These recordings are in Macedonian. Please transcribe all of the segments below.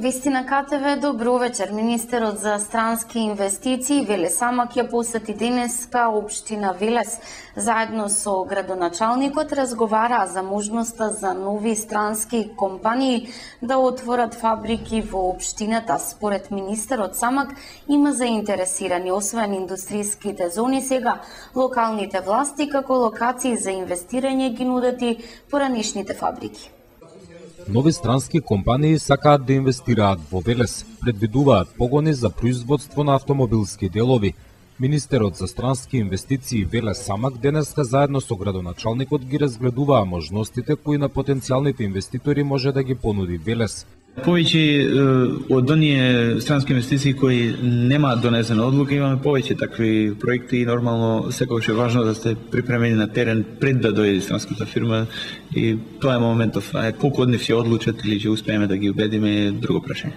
Вестина КТВ, добро вечер. Министерот за странски инвестиции Веле Самак ја посети денеска општина Велес. Заедно со градоначалникот разговара за можноста за нови странски компании да отворат фабрики во општината. Според министерот Самак има заинтересирани, освен индустријските зони, сега локалните власти како локации за инвестирање ги нудат и поранешните фабрики. Нови странски компании сакаат да инвестираат во Велес, предвидуваат погони за производство на автомобилски делови. Министерот за странски инвестиции Веле Самак денеска заедно со градоначалникот ги разгледуваа можностите кои на потенцијалните инвеститори може да ги понуди Велес. Повеќе од оние странски инвестиции кои немаат донесена одлука, имаме повеќе такви проекти и нормално секогаш е важно да сте припремени на терен пред да дојде странската фирма и тоа е моментов. Колку од нив ќе одлучат или ќе успееме да ги убедиме е друго прашање.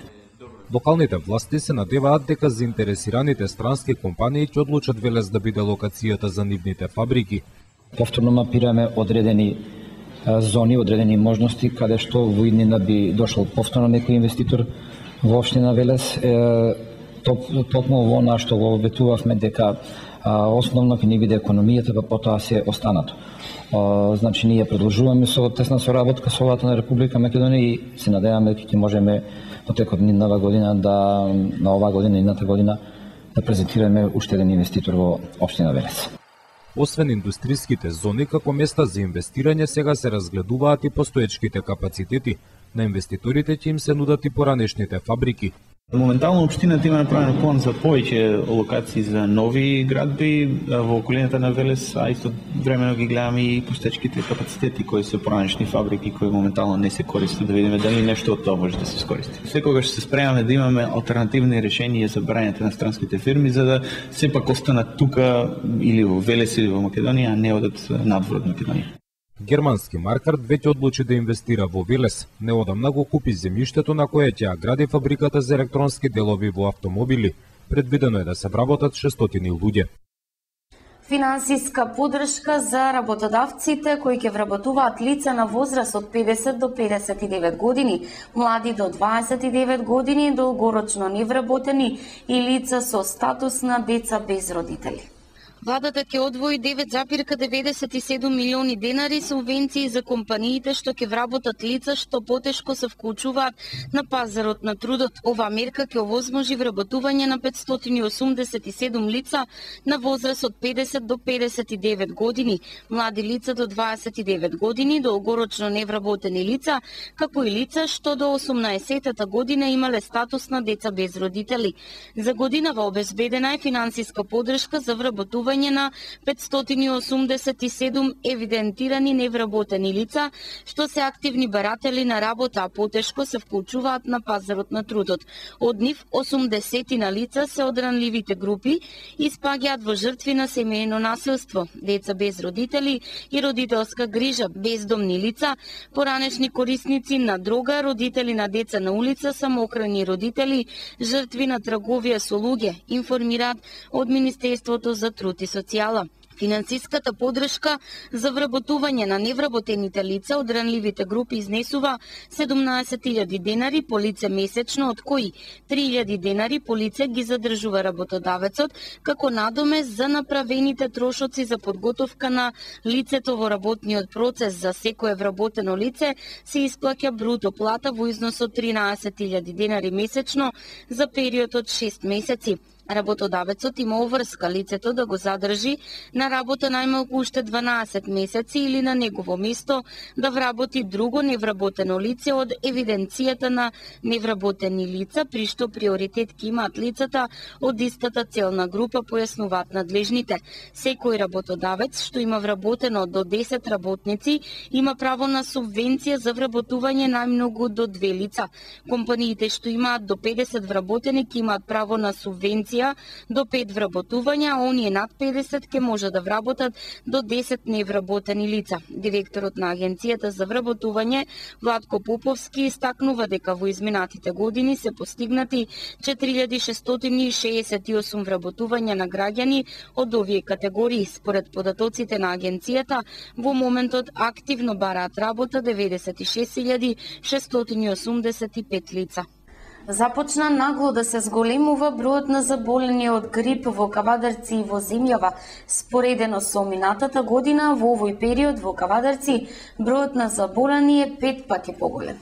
Локалните власти се надеваат дека заинтересираните странски компании ќе одлучат Велес да биде локацијата за нивните фабрики. Повторно мапираме одредени зони, одредени можности каде што во иднина би дошол повторно некој инвеститор во општина Велес. Токму во она што го обетувавме дека основно ќе ни биде економијата, па потоа се останато. Значи ние продолжуваме со тесна соработка со владата на Република Македонија и се надеваме дека ќе можеме во текот на оваа година на оваа година и едната година да презентираме уште еден инвеститор во општина Велес. Освен индустријските зони како места за инвестирање, сега се разгледуваат и постоечките капацитети. На инвеститорите ќе им се нудат и поранешните фабрики. Моментално општината има направен план за повеќе локации за нови градби во околината на Велес, а исто времено ги гледаме и постоечките капацитети кои се поранешни фабрики кои моментално не се користат, да видиме дали нешто од тоа може да се искористи. Секогаш се спремаме да имаме алтернативни решенија за барањето на странските фирми за да сепак останат тука или во Велес или во Македонија, а не одат надвор од Македонија. Германски Маркарт веќе одлучи да инвестира во Велес. Неодамна го купи земјиштето на кое ќе ја гради фабриката за електронски делови во автомобили. Предвидено е да се вработат 600 луѓе. Финансиска поддршка за работодавците кои ќе вработуваат лица на возраст од 50 до 59 години, млади до 29 години, долгорочно невработени и лица со статус на деца без родители. Владата ќе одвои 9,97 милиони денари субвенции за компаниите што ќе вработат лица што потешко се вклучуваат на пазарот на трудот. Ова мерка ќе овозможи вработување на 587 лица на возраст од 50 до 59 години, млади лица до 29 години, долгорочно невработени лица, како и лица што до 18-та година имале статус на деца без родители. За годинава обезбедена е финансиска поддршка за вработување на 587 евидентирани невработени лица, што се активни баратели на работа, а потешко се вклучуваат на пазарот на трудот. Од нив 80 на лица се од ранливите групи и спаѓаат во жртви на семејно насилство, деца без родители и родителска грижа, бездомни лица, поранешни корисници на дрога, родители на деца на улица, самоохрани родители, жртви на трговија со луѓе, информираат од Министерството за труд и социјала. Финансиската поддршка за вработување на невработените лица од ранливите групи изнесува 17.000 денари по лице месечно, од кои 3.000 денари по лице ги задржува работодавецот како надомест за направените трошоци за подготовка на лицето во работниот процес. За секое вработено лице се исплаќа бруто плата во износ од 13.000 денари месечно за период од 6 месеци. Работодавецот има оврска лицето да го задржи на работа најмалку уште 12 месеци или на негово место да вработи друго невработено лице од евиденцијата на невработени лица, при што приоритет ќе имаат лицата од истата целна група, појаснуваат надлежните. Секој работодавец што има вработено до 10 работници има право на субвенција за вработување најмногу до 2 лица. Компаниите што имаат до 50 вработени ќе имаат право на субвенција до 5 вработувања, а оние над 50 ќе може да вработат до 10 невработени лица. Директорот на Агенцијата за вработување Владко Поповски истакнува дека во изминатите години се постигнати 4668 вработувања на граѓани од овие категории. Според податоците на агенцијата, во моментот активно бараат работа 96.685 лица. Започна нагло да се зголемува бројот на заболени од грип во Кавадарци и во земјава. Споредено со минатата година, во овој период во Кавадарци бројот на заболени е 5 пати поголем.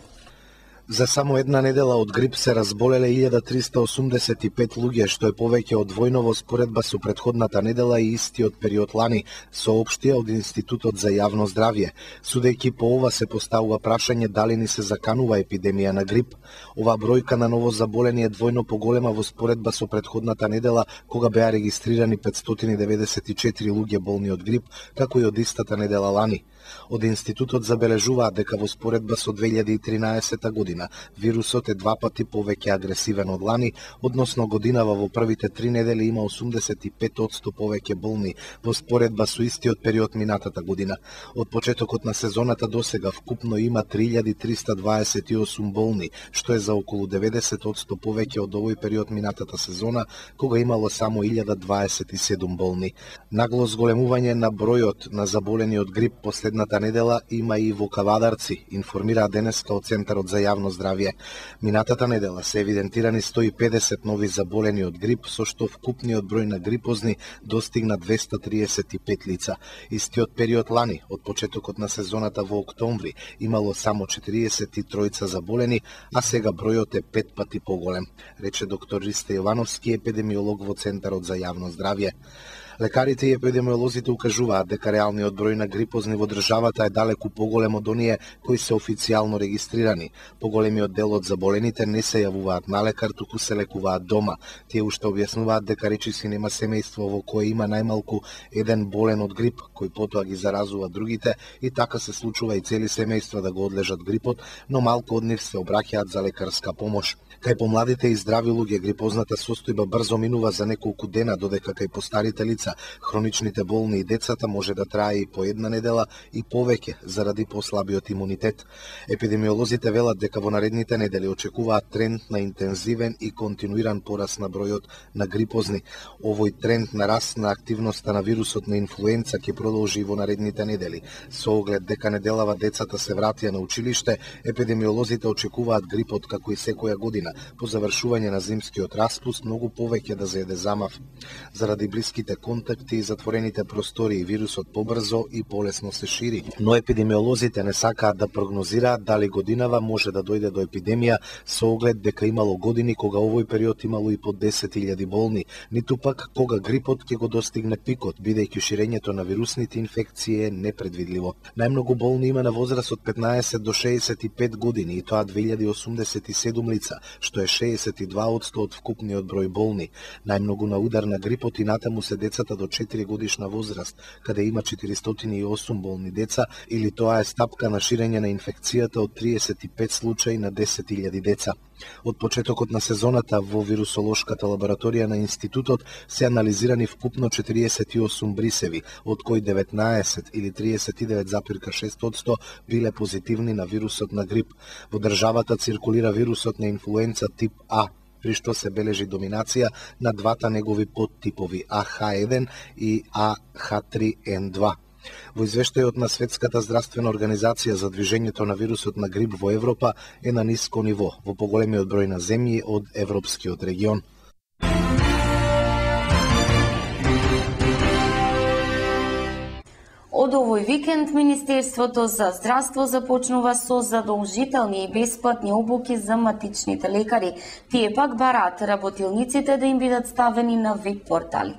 За само една недела од грип се разболеле 1385 луѓе, што е повеќе од двојно во споредба со претходната недела и истиот период лани, соопштија од Институтот за јавно здравје. Судејќи по ова се поставува прашање дали ни се заканува епидемија на грип. Оваа бројка на ново заболени е двојно поголема во споредба со претходната недела, кога беа регистрирани 594 луѓе болни од грип, како и од истата недела лани. Од Институтот забележуваат дека во споредба со 2013 година вирусот е 2 пати повеќе агресивен од лани, односно годинава во првите 3 недели има 85% повеќе болни во споредба со истиот период минатата година. Од почетокот на сезоната досега вкупно има 3328 болни, што е за околу 90% повеќе од овој период минатата сезона, кога имало само 1027 болни. Нагло зголемување на бројот на заболени од грип последната недела има и во Кавадарци, информира денеска од Центарот за јавно здравје. Минатата недела се евидентирани 150 нови заболени од грип, со што вкупниот број на грипозни достигна 235 лица. Истиот период лани, од почетокот на сезоната во октомври, имало само 43 заболени, а сега бројот е 5 пати поголем, рече доктор Ристе Јовановски, епидемиолог во Центарот за јавно здравје. Лекарите и епидемиолозите укажуваат дека реалниот број на грипозни во државата е далеку поголем од оние кои се официјално регистрирани. Поголемиот дел од заболените не се јавуваат на лекар, туку се лекуваат дома. Тие уште објаснуваат дека речиси нема семејство во кое има најмалку еден болен од грип, кој потоа ги заразува другите, и така се случува и цели семејства да го одлежат грипот, но малку од нив се обраќаат за лекарска помош. Кај помладите и здрави луѓе грипозната состојба брзо минува за неколку дена, додека кај постарите лица, хроничните болни и децата може да трае и по една недела и повеќе заради послабиот имунитет. Епидемиолозите велат дека во наредните недели очекуваат тренд на интензивен и континуиран пораст на бројот на грипозни. Овој тренд на раст на активноста на вирусот на инфлуенца ќе продолжи и во наредните недели. Со оглед дека неделава децата се вратија на училиште, епидемиолозите очекуваат грипот, како и секоја година, по завршување на зимскиот распуст, многу повеќе да заеде замав. Заради блиските контакти и затворените простории, вирусот побрзо и полесно се шири. Но епидемиолозите не сакаат да прогнозираат дали годинава може да дојде до епидемија, со оглед дека имало години кога овој период имало и по 10.000 болни, ниту пак кога грипот ќе го достигне пикот, бидејќи ширењето на вирусните инфекции е непредвидливо. Најмногу болни има на возраст од 15 до 65 години, и тоа 2087 лица, што е 62% од вкупниот број болни. Најмногу на удар на грипот и натаму се децата до 4 годишна возраст, каде има 408 болни деца, или тоа е стапка на ширење на инфекцијата од 35 случаи на 10.000 деца. Од почетокот на сезоната во вирусолошката лабораторија на Институтот се анализирани вкупно 48 брисеви, од кои 19 или 39,6% биле позитивни на вирусот на грип. Во државата циркулира вирусот на инфлуенца тип А, при што се бележи доминација на двата негови подтипови AH1 и AH3N2. Во извештајот на Светската здравствена организација за движењето на вирусот на грип во Европа е на ниско ниво, во поголемиот број на земји од европскиот регион. Од овој викенд Министерството за здравство започнува со задолжителни и бесплатни обуки за матичните лекари. Тие пак бараат работилниците да им бидат ставени на веб портали.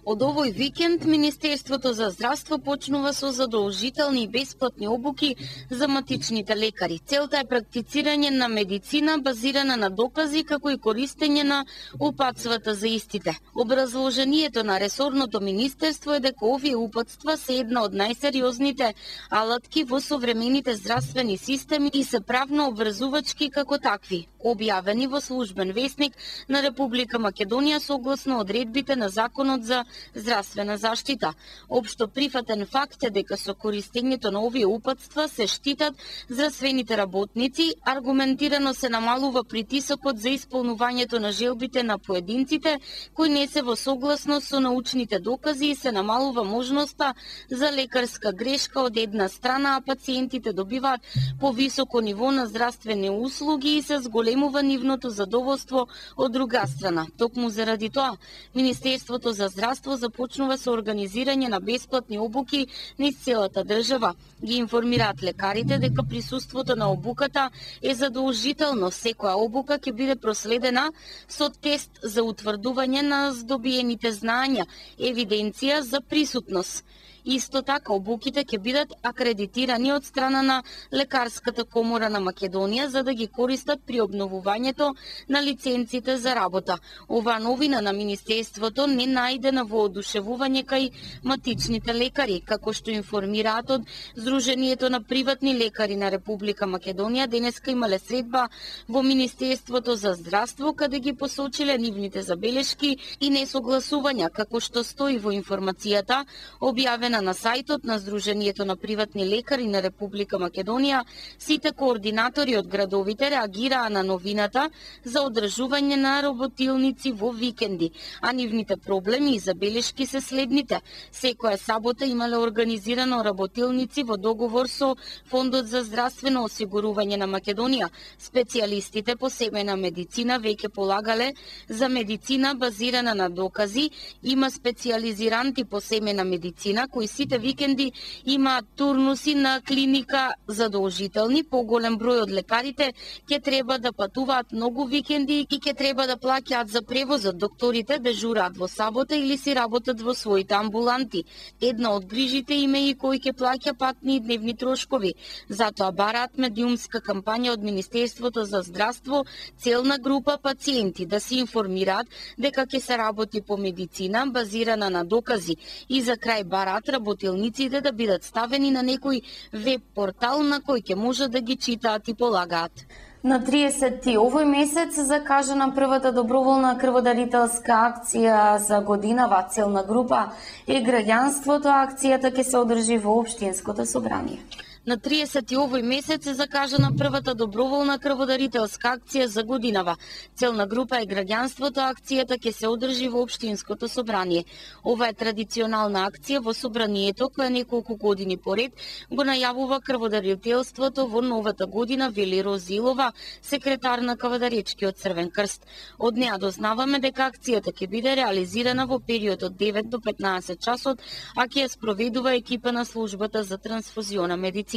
Од овој викенд Министерството за здравство почнува со задолжителни и бесплатни обуки за матичните лекари. Целта е практицирање на медицина базирана на докази, како и користење на упатствата за истите. Образложението на ресорното министерство е дека овие упатства се една од најсериозните алатки во современите здравствени системи и се правно обврзувачки како такви, објавени во службен весник на Република Македонија согласно одредбите на Законот за здравствена заштита. Општо прифатен факт е дека со користењето на овие упатства се штитат здравствените работници, аргументирано се намалува притисокот за исполнувањето на желбите на поединците кои не се во согласност со научните докази и се намалува можноста за лекарска грешка од една страна, а пациентите добиваат повисоко ниво на здравствени услуги и се зголемува нивното задоволство од друга страна. Токму заради тоа, Министерството за здравство започнува со организирање на бесплатни обуки низ целата држава. Ги информираат лекарите дека присуството на обуката е задолжително. Секоја обука ќе биде проследена со тест за утврдување на здобиените знаења, евиденција за присутност. Исто така, обуките ќе бидат акредитирани од страна на Лекарската комора на Македонија за да ги користат при обновувањето на лиценците за работа. Оваа новина на Министерството не најдена воодушевување кај матичните лекари, како што информираат од Сдруженијето на приватни лекари на Република Македонија. Денеска имале средба во Министерството за здравство, каде ги посочиле нивните забелешки и несогласувања, како што стои во информацијата објавена на сајтот на Сдруженијето на приватни лекари на Република Македонија. Сите координатори од градовите реагираа на новината за одржување на работилници во викенди, а нивните проблеми и забелешки се следните. Секоја сабота имале организирано работилници во договор со Фондот за здравствено осигурување на Македонија. Специјалистите по семејна медицина веќе полагале за медицина базирана на докази. Има специјализиранти по семејна медицина кои сите викенди имаат турнуси на клиника задолжителни. Поголем број од лекарите ќе треба да патуваат многу викенди и ќе треба да плаќаат за превозот. Докторите дежураат во сабота или си работат во своите амбуланти. Една од грижите им е и кој ќе плаќа патни и дневни трошкови. Затоа бараат медиумска кампања од Министерството за здравство, целна група пациенти да се информираат дека ќе се работи по медицина базирана на докази и за крај бараат работилниците да бидат ставени на некој веб портал на кој ќе можат да ги читаат и полагаат. На 30 овој месец закажана првата доброволна крводарителска акција за годинава. Целна група е граѓанството. Акцијата ќе се одржи во Општинското собрание. На 30 овој месец е закажана првата доброволна крводарителска акција за годинава. Целна група е граѓанството. Акцијата ќе се одржи во Општинското собрание. Ова е традиционална акција во собранието која неколку години поред го најавува крводарителството во новата година, вели Розилова, секретар на Кавадаречкиот Црвен крст. Од неа дознаваме дека акцијата ќе биде реализирана во период од 9 до 15 часот, а ќе ја спроведува екипа на службата за трансфузиона медицина.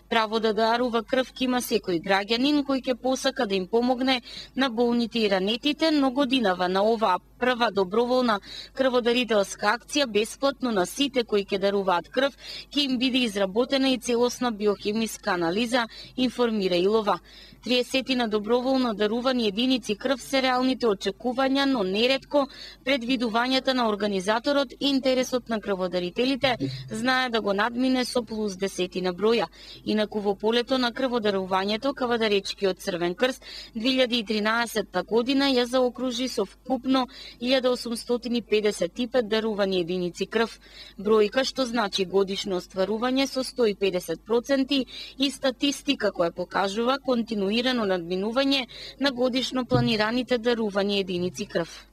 Право да дарува крв ќе има секој граѓанин кој ќе посака да им помогне на болните и ранетите, но годинава на оваа прва доброволна крводарителска акција бесплатно на сите кои ќе даруваат крв ќе им биде изработена и целосна биохемиска анализа, информира Илова. 30 на доброволно дарувани единици крв се реалните очекувања, но неретко предвидувањата на организаторот и интересот на крводарителите знае да го надмине со плюс 10 на броја. Инаку во полето на крводарувањето Кавадаречкиот Црвен крст 2013 година ја заокружи со вкупно 1855 дарувани единици крв. Бројка што значи годишно остварување со 150% и статистика која покажува континуирано надминување на годишно планираните дарувани единици крв.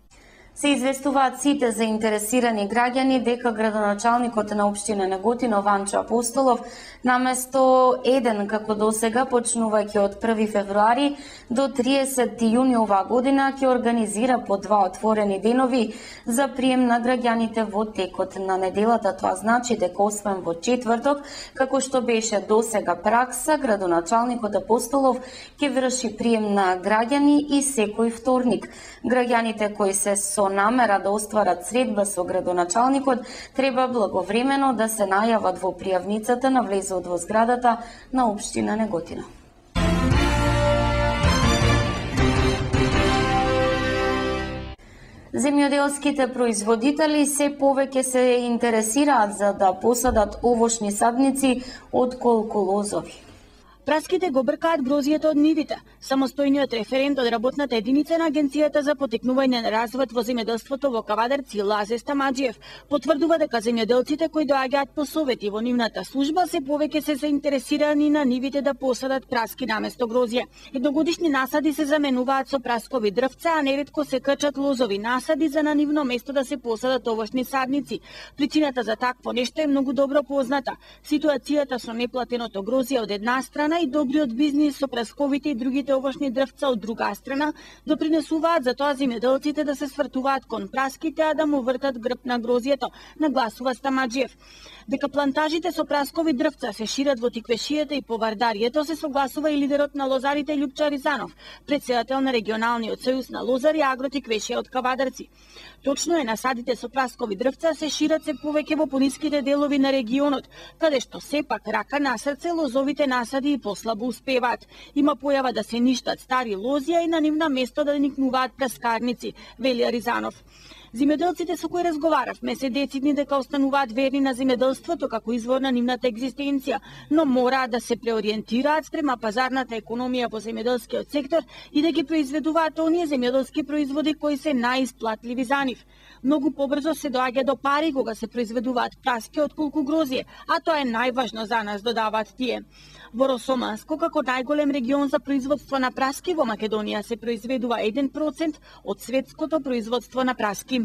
Се известуваат сите заинтересирани граѓани дека градоначалникот на општина Неготино Ванчо Апостолов наместо еден како досега почнувајќи од 1 февруари до 30 јуни оваа година ќе организира по 2 отворени денови за прием на граѓаните во текот на неделата. Тоа значи дека освен во четврток, како што беше досега пракса, градоначалникот Апостолов ќе врши прием на граѓани и секој вторник. Граѓаните кои се со намера да остварат средба со градоначалникот треба благовремено да се најават во пријавницата на влезот во зградата на општина Неготино. Земјоделските производители се повеќе се интересираат за да посадат овошни садници од колколозови. Праските го бркаат грозијето од нивите. Самостојниот референт од работната единица на Агенцијата за потекнување на развојот во земјоделството во Кавадарци, Лазе Стамаџиев, потврдува дека земјоделците кои доаѓаат по совети во нивната служба се повеќе се заинтересирани на нивите да посадат праски наместо грозје. Едногодишни насади се заменуваат со праскови дрвца, а неретко се крчат лозови насади за на нивно место да се посадат овошни садници. Причината за такво нешто е многу добро позната. Ситуацијата со неплатеното грозје од една страна и добриот бизнис со прасковите и другите овошни дрвца од друга страна допринесуваат за тоа земјоделците да се свртуваат кон праските, а да му вртат грб на грозјето, нагласува Стамаџиев. Дека плантажите со праскови дрвца се шират во Тиквешијата и Повардарието се согласува и лидерот на лозарите Љупча Ризанов, претседател на регионалниот сојуз на лозари Агротиквешија од Кавадарци. Точно е, насадите со праскови дрвца се шират се повеќе во пониските делови на регионот, каде што сепак рака на срце лозовите насади и послабо успеваат. Има појава да се ништат стари лозија и на нивна место да никнуваат праскарници, вели Ризанов. Земјоделците со кои разговаравме се децидни дека остануваат верни на земјоделството како извор на нивната екзистенција, но мораат да се преориентираат спрема пазарната економија во земјоделскиот сектор и да ги произведуваат оние земјоделски производи кои се најисплатливи за нив. Многу побрзо се доаѓа до пари кога се произведуваат праски отколку грозје, а тоа е најважно за нас, додаваат тие. Во Росоманско, како најголем регион за производство на праски во Македонија, се произведува 1% од светското производство на праски.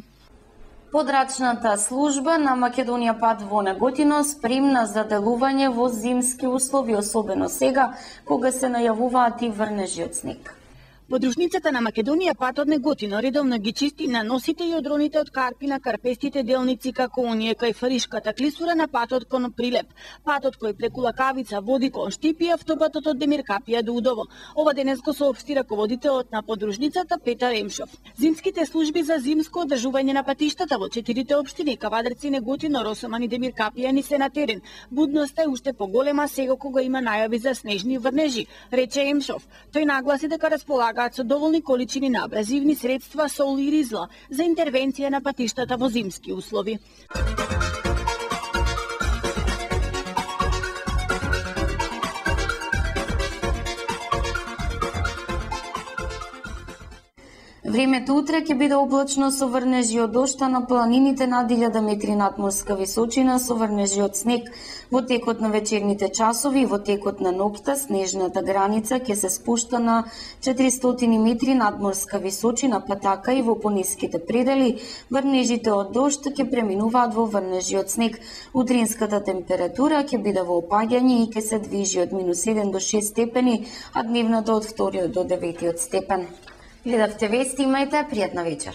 Подрачната служба на Македонија Пат во Неготино спремна за делување во зимски услови, особено сега, кога се најавуваат и врнежи од снег. Подружницата на Македонија Пат од Неготино редовно ги чисти наносите и одроните од карпи на карпестите делници како оние кај Фаришката клисура на патот кон Прилеп, патот кој преку Лакавица води кон Штипи, автопатот од Демиркапија до Удово. Ова денес го соопшти раководителот на подружницата Петар Емшов. Зимските служби за зимско одржување на патиштата во 4 општини Кавадарци, Неготино, Росоман и Демиркапија ни се на терен. Будноста е уште поголема сега кога има најави за снежни врнежи, рече Емшов. Тој нагласи дека располагаат со доволни количини на абразивни средства, сол и ризла за интервенција на патиштата во зимски услови. Времето утре ќе биде облачно со врнежи од дожд, на планините над 1000 метри надморска височина со врнежи од снег. Во текот на вечерните часови и во текот на ноќта снежната граница ќе се спушта на 400 метри надморска височина, па така и во пониските предели врнежите од дожд ќе преминуваат во врнежи од снег. Утринската температура ќе биде во опаѓање и ќе се движи од -1 до 6 степени, а дневната од 2 до 9 степен. Гледавте вести, имајте пријатна вечер.